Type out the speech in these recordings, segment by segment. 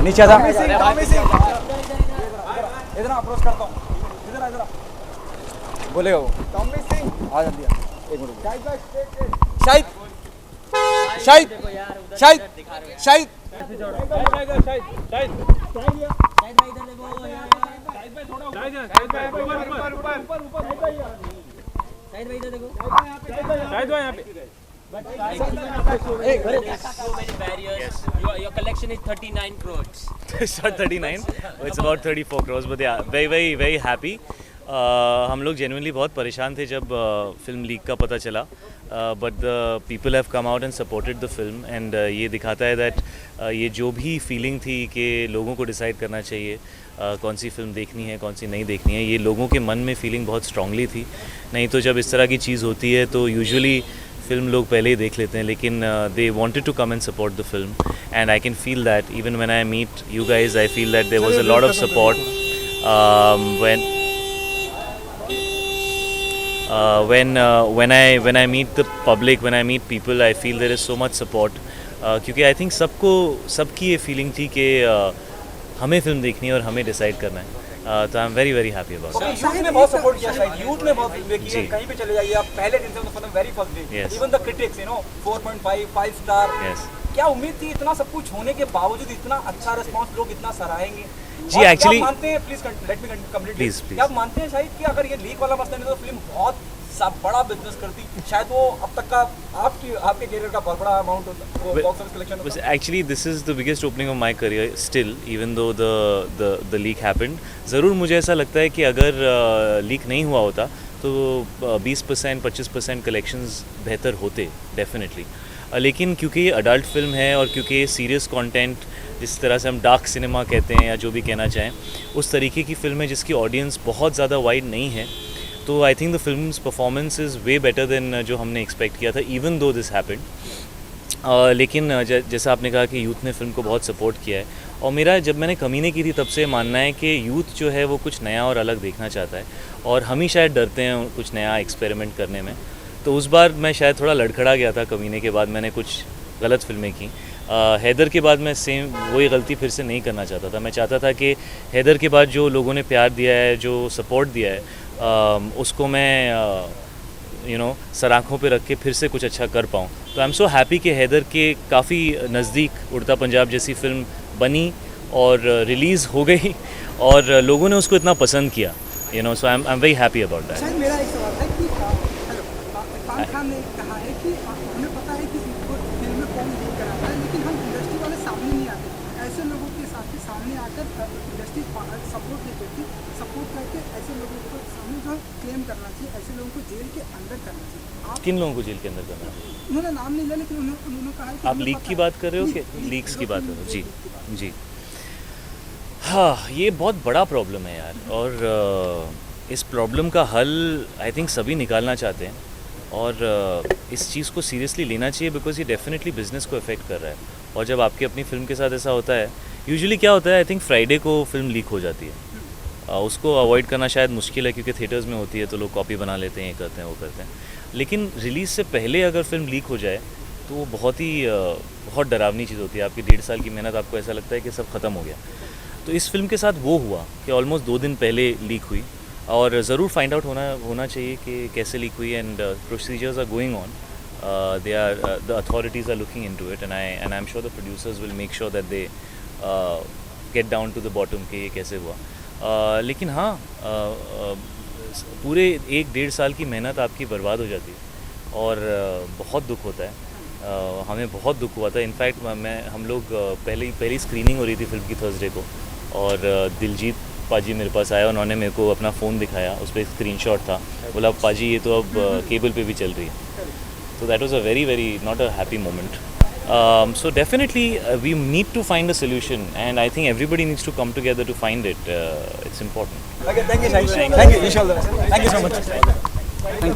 नीचे आजा, इधर अप्रोच करता हूँ, इधर बोलेगा वो आ जल्दी, एक minute. Shahid Shahid Shahid Shahid Your collection is 39 crores. It's not 39, it's about 34 crores, but yeah, very happy. हम लोग genuinely बहुत परेशान थे जब फिल्म लीक का पता चला, but the people have come out and supported the film, and ये दिखाता है that ये जो भी feeling थी कि लोगों को decide करना चाहिए कौन सी फिल्म देखनी है कौन सी नहीं देखनी है, ये लोगों के मन में फीलिंग बहुत स्ट्रांगली थी। नहीं तो जब इस तरह की चीज़ होती है तो यूजुअली फिल्म लोग पहले ही देख लेते हैं, लेकिन they wanted to come and support the film, and I can feel that even when I meet you guys, I feel that there was a lot of support when I meet the public, when I meet people, I feel there is so much support, क्योंकि I think सबकी ये feeling थी कि हमें film देखनी है और हमें डिसाइड करना है, तो आई am very happy about it. Youth ने बहुत सपोर्ट किया, शायद यूथ ने बहुत फिल्में की है, कहीं पे चले जाइए आप, पहले दिन से मतलब very first day, even the critics 4.5 5 star. क्या उम्मीद थी इतना सब कुछ होने के बावजूद इतना अच्छा रिस्पांस, लोग इतना सराहेंगे? जी एक्चुअली मानते हैं, प्लीज लेट मी कंप्लीट, क्या आप मानते हैं शायद कि अगर ये लीक वाला मसला नहीं तो फिल्म बहुत बड़ा बिजनेस करती, शायद वो अब तक का आपके करियर का बहुत बड़ा amount box office collection? Actually this is the biggest opening of my career still, even though the leak happened. ज़रूर मुझे ऐसा लगता है कि अगर लीक नहीं हुआ होता तो 20% 25% कलेक्शंस बेहतर होते डेफिनेटली, लेकिन क्योंकि ये अडल्ट फिल्म है और क्योंकि ये सीरियस कंटेंट, जिस तरह से हम डार्क सिनेमा कहते हैं या जो भी कहना चाहें, उस तरीके की फिल्म है जिसकी ऑडियंस बहुत ज़्यादा वाइड नहीं है, तो I think the films performance is way better than जो हमने एक्सपेक्ट किया था, इवन दो दिस हैपेंड। लेकिन जैसा आपने कहा कि यूथ ने फिल्म को बहुत सपोर्ट किया है, और मेरा जब मैंने कमीने की थी तब से मानना है कि यूथ जो है वो कुछ नया और अलग देखना चाहता है, और हम ही शायद डरते हैं कुछ नया एक्सपेरिमेंट करने में। तो उस बार मैं शायद थोड़ा लड़खड़ा गया था, कमीने के बाद मैंने कुछ गलत फिल्में की। हैदर के बाद मैं सेम वही गलती फिर से नहीं करना चाहता था। मैं चाहता था कि हैदर के बाद जो लोगों ने प्यार दिया है, जो सपोर्ट दिया है, उसको मैं सर आँखों पे रख के फिर से कुछ अच्छा कर पाऊँ। तो आई एम सो हैप्पी कि हैदर के काफ़ी नज़दीक उड़ता पंजाब जैसी फ़िल्म बनी और रिलीज़ हो गई और लोगों ने उसको इतना पसंद किया, so I am very happy about that. मेरा एक सवाल है कि इरफान खान ने कहा है कि हमें पता है कि फिल्म में कौन लीक कराता है, लेकिन हम इंडस्ट्री वाले सामने नहीं आते, ऐसे लोगों के साथ सामने आकर इंडस्ट्री सपोर्ट नहीं करती, सपोर्ट करके ऐसे लोगों को सामने जो क्लेम करना चाहिए, ऐसे लोगों को जेल के अंदर करना चाहिए। किन लोगों को जेल के अंदर करना चाहिए? उन्होंने नाम नहीं लिया, लेकिन उन्होंने कहा कि आप लीक की बात कर रहे हो कि लीक्स की बात कर रहे हो? जी हाँ, ये बहुत बड़ा प्रॉब्लम है यार, और इस प्रॉब्लम का हल आई थिंक सभी निकालना चाहते हैं, और इस चीज़ को सीरियसली लेना चाहिए, बिकॉज ये डेफिनेटली बिजनेस को अफेक्ट कर रहा है। और जब आपकी अपनी फिल्म के साथ ऐसा होता है, यूजुअली क्या होता है, आई थिंक फ्राइडे को फिल्म लीक हो जाती है, उसको अवॉइड करना शायद मुश्किल है क्योंकि थिएटर्स में होती है तो लोग कॉपी बना लेते हैं, ये करते हैं वो करते हैं, लेकिन रिलीज़ से पहले अगर फिल्म लीक हो जाए तो वो बहुत डरावनी चीज़ होती है। आपकी 1.5 साल की मेहनत, आपको ऐसा लगता है कि सब ख़त्म हो गया। तो इस फिल्म के साथ वो हुआ कि ऑलमोस्ट 2 दिन पहले लीक हुई, और ज़रूर फाइंड आउट होना चाहिए कि कैसे लीक हुई, and procedures are going on, the authorities are looking into it, and I am sure the producers will make sure that they get down to the bottom कि ये कैसे हुआ। लेकिन हाँ, पूरे 1-1.5 साल की मेहनत आपकी बर्बाद हो जाती है, और बहुत दुख होता है। हमें बहुत दुख हुआ था। इनफैक्ट हम लोग पहली स्क्रीनिंग हो रही थी फिल्म की थर्सडे को, और दिलजीत पाजी मेरे पास आया, उन्होंने मेरे को अपना फ़ोन दिखाया, उस पर एक स्क्रीनशॉट था, बोला पाजी ये तो अब केबल पे भी चल रही है। तो that was a very not a happy moment. So definitely we need to find a solution, and I think everybody needs to come together to find it. It's important. Okay, thank you, Shahid. Thank you, inshallah. Thank you so much. Thank you.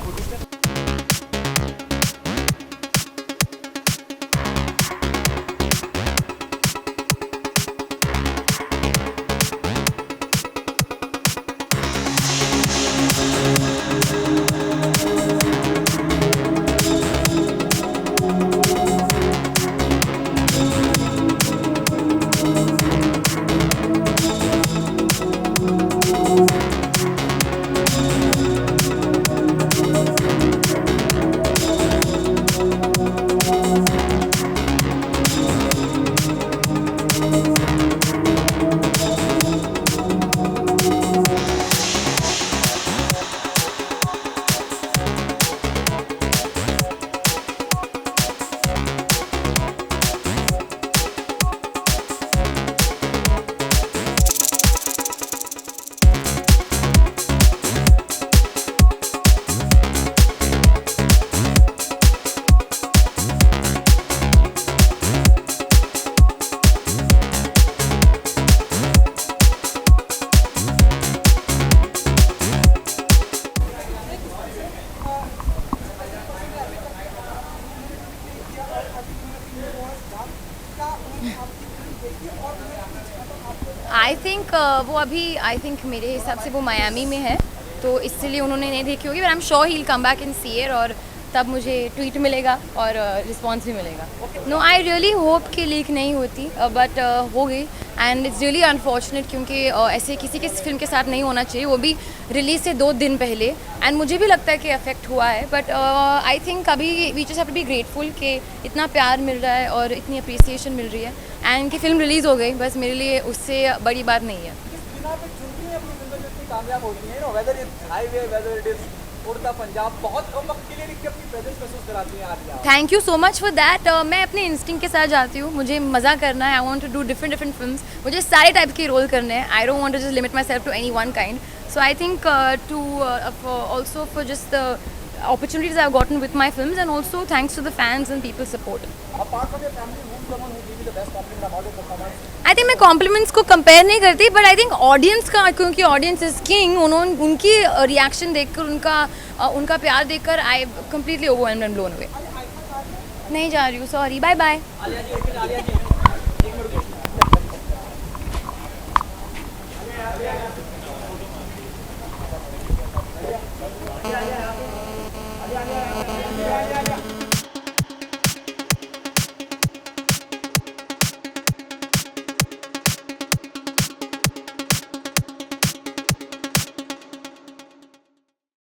I think वो अभी I think मेरे हिसाब से वो Miami में है, तो इसलिए उन्होंने नहीं देखी होगी, but I am sure he will come back in see it, और तब मुझे ट्वीट मिलेगा और रिस्पॉन्स भी मिलेगा. नो, आई रियली होप कि लीक नहीं होती, बट हो गई, एंड इट्स रियली अनफॉर्चुनेट, क्योंकि ऐसे किसी के फिल्म के साथ नहीं होना चाहिए, वो भी रिलीज से 2 दिन पहले. एंड मुझे भी लगता है कि अफेक्ट हुआ है, बट आई थिंक अभी we just have to be grateful कि इतना प्यार मिल रहा है और इतनी अप्रिसिएशन मिल रही है, एंड कि फिल्म रिलीज़ हो गई, बस मेरे लिए उससे बड़ी बात नहीं है. बिना पे चुनती है अपनी फिल्में जो इतनी कामयाब होती हैं, whether is highway, whether it is Udta Punjab, बहुत कम वक्त के लिए लिख के अपनी प्रेजेंस महसूस कराती हैं Alia. Thank you so much for that. मैं अपने इंस्टिंक्ट के साथ जाती हूँ, मुझे मज़ा करना है, I want to do different films, मुझे सारे टाइप के रोल करने हैं, I don't want to just limit myself to any one kind. So I think to also for just the opportunities I've gotten with my films, and also thanks to the fans and people's support. Apart from your family, who's someone who gave you the best compliment about your performance? I think मैं compliments को compare नहीं करती, but I think audience का, क्योंकि audience is king, उनकी reaction देखकर, उनका प्यार देखकर I completely overwhelmed and blown away. नहीं जा रही हूँ, sorry, bye bye. आलिया जी, एक मिनट, आलिया जी, एक मिनट रुकिए. आलिया